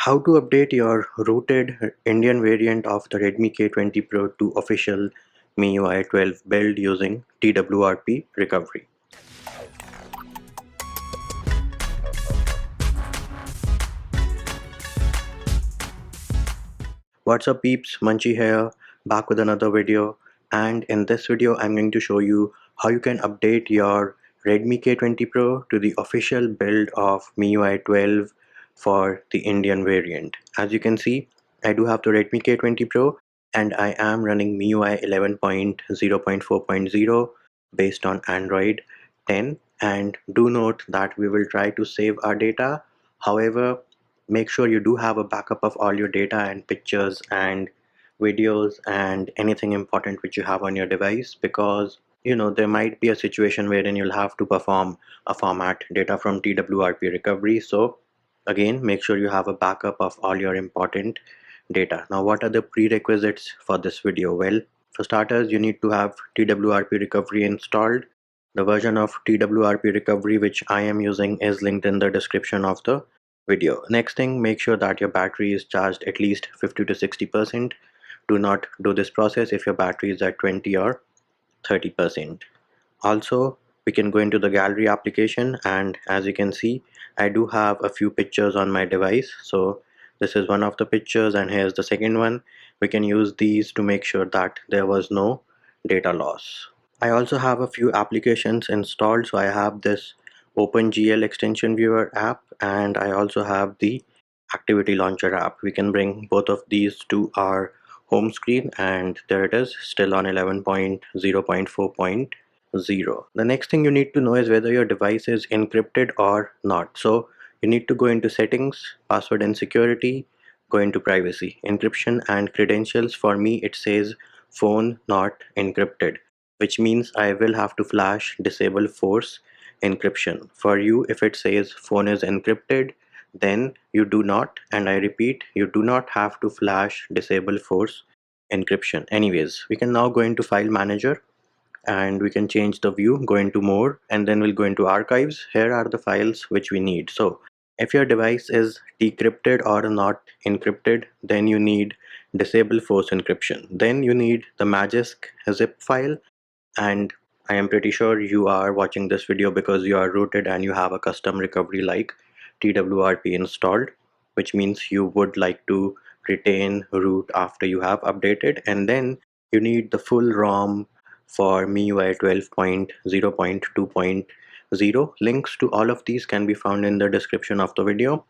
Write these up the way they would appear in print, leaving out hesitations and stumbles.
How to update your rooted Indian variant of the Redmi K20 Pro to official MIUI 12 build using TWRP recovery. What's up peeps, Munchie here, back with another video, and in this video I'm going to show you how you can update your Redmi K20 Pro to the official build of MIUI 12 for the Indian variant. As you can see, I do have the Redmi K20 Pro and I am running MIUI 11.0.4.0 based on Android 10, and do note that we will try to save our data. However, make sure you do have a backup of all your data and pictures and videos and anything important which you have on your device, because there might be a situation wherein you'll have to perform a format data from TWRP recovery. So again, make sure you have a backup of all your important data. Now, what are the prerequisites for this video? Well, for starters, you need to have TWRP recovery installed. The version of TWRP recovery which I am using is linked in the description of the video. Next thing, make sure that your battery is charged at least 50 to 60%. Do not do this process if your battery is at 20 or 30%. Also, we can go into the gallery application, and as you can see, I do have a few pictures on my device. So this is one of the pictures and here's the second one. We can use these to make sure that there was no data loss. I also have a few applications installed. So I have this OpenGL extension viewer app and I also have the activity launcher app. We can bring both of these to our home screen and there it is, still on 11.0.4.0. The next thing you need to know is whether your device is encrypted or not. So you need to go into settings, password and security, go into privacy, encryption and credentials. For me it says phone not encrypted, which means I will have to flash disable force encryption. For you, if it says phone is encrypted, then you do not, and I repeat, you do not have to flash disable force encryption. Anyways, we can now go into file manager and we can change the view, go into more, and then we'll go into archives. Here are the files which we need. So if your device is decrypted or not encrypted, then you need disable force encryption. Then you need the Magisk zip file, and I am pretty sure you are watching this video because you are rooted and you have a custom recovery like TWRP installed, which means you would like to retain root after you have updated. And then you need the full ROM for MIUI 12.0.2.0. Links to all of these can be found in the description of the video.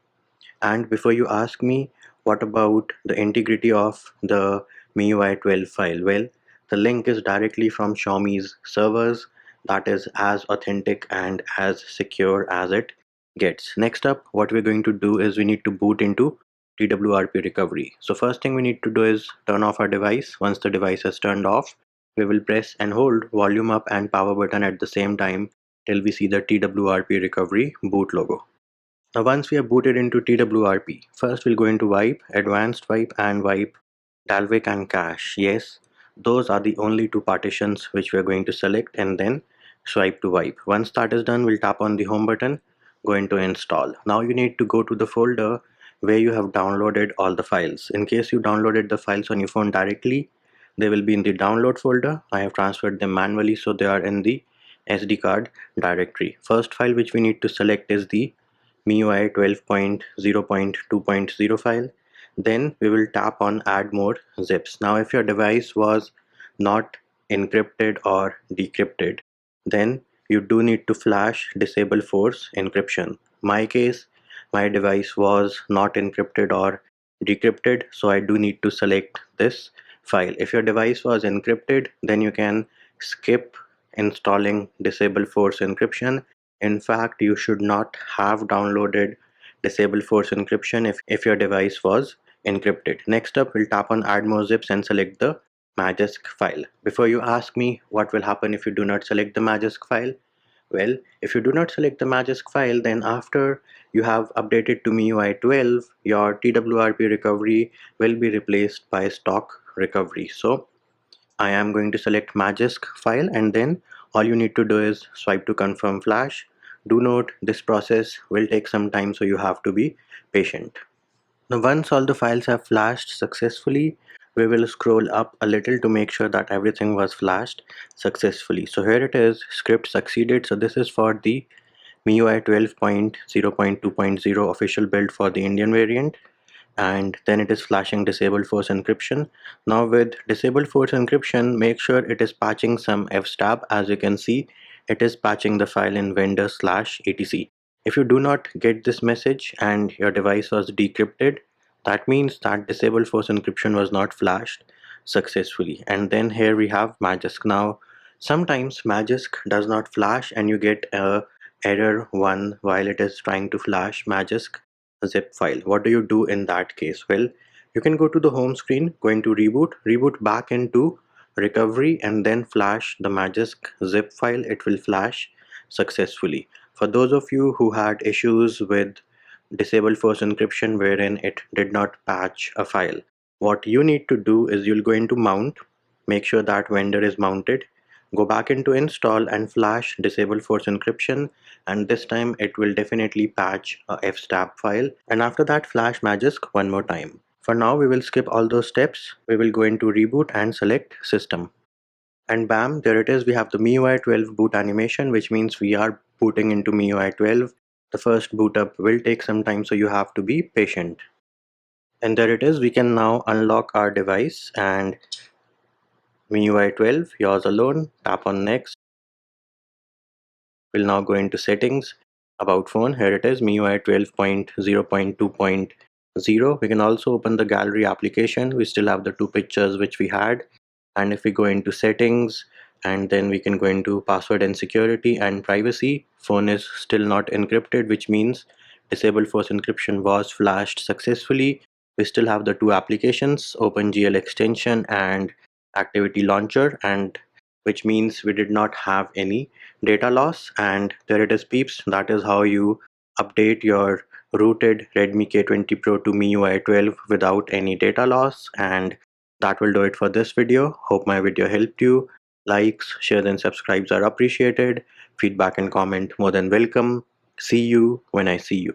And before you ask me what about the integrity of the MIUI 12 file, well, the link is directly from Xiaomi's servers. That is as authentic and as secure as it gets. Next up, what we're going to do is we need to boot into TWRP recovery. So first thing we need to do is turn off our device. Once the device is turned off, we will press and hold volume up and power button at the same time till we see the TWRP recovery boot logo. Now once we are booted into TWRP, first we'll go into wipe, advanced wipe and wipe Dalvik and cache. Yes, those are the only two partitions which we are going to select and then swipe to wipe. Once that is done, we'll tap on the home button, go into install. Now you need to go to the folder where you have downloaded all the files. In case you downloaded the files on your phone directly, they will be in the download folder. I have transferred them manually, so they are in the SD card directory. First file which we need to select is the MIUI 12.0.2.0 file. Then we will tap on add more zips. Now if your device was not encrypted or decrypted, then you do need to flash disable force encryption. My case, my device was not encrypted or decrypted, so I do need to select this file. If your device was encrypted, then you can skip installing disable force encryption. In fact, you should not have downloaded disable force encryption if your device was encrypted. Next up, we'll tap on add more zips and select the Magisk file. Before you ask me what will happen if you do not select the Magisk file, well, if you do not select the Magisk file, then after you have updated to MIUI 12, your TWRP recovery will be replaced by stock recovery. So I am going to select Magisk file and then all you need to do is swipe to confirm flash. Do note this process will take some time, so you have to be patient. Now once all the files have flashed successfully, we will scroll up a little to make sure that everything was flashed successfully. So here it is, script succeeded. So this is for the MIUI 12.0.2.0 official build for the Indian variant, and then it is flashing disable force encryption. Now with disable force encryption, make sure it is patching some fstab. As you can see, it is patching the file in vendor/etc. If you do not get this message and your device was decrypted, that means that disable force encryption was not flashed successfully. And then here we have Magisk. Now sometimes Magisk does not flash and you get a error 1 while it is trying to flash Magisk zip file. What do you do in that case? Well, you can go to the home screen, go into reboot back into recovery, and then flash the Magisk zip file. It will flash successfully. For those of you who had issues with disable force encryption wherein it did not patch a file, what you need to do is you'll go into mount, make sure that vendor is mounted, go back into install and flash disable force encryption, and this time it will definitely patch a fstab file, and after that flash Magisk one more time. For now we will skip all those steps. We will go into reboot and select system, and bam, there it is. We have the MIUI 12 boot animation, which means we are booting into MIUI 12. The first boot up will take some time, so you have to be patient. And there it is. We can now unlock our device and MIUI 12, yours alone. Tap on next. We'll now go into settings, about phone. Here it is, MIUI 12.0.2.0. We can also open the gallery application. We still have the two pictures which we had. And if we go into settings, and then we can go into password and security and privacy, phone is still not encrypted, which means disable force encryption was flashed successfully. We still have the two applications, OpenGL extension and activity launcher, and which means we did not have any data loss. And there it is, peeps. That is how you update your rooted Redmi K20 Pro to MIUI 12 without any data loss. And that will do it for this video. Hope my video helped you. Likes, shares and subscribes are appreciated. Feedback and comment more than welcome. See you when I see you.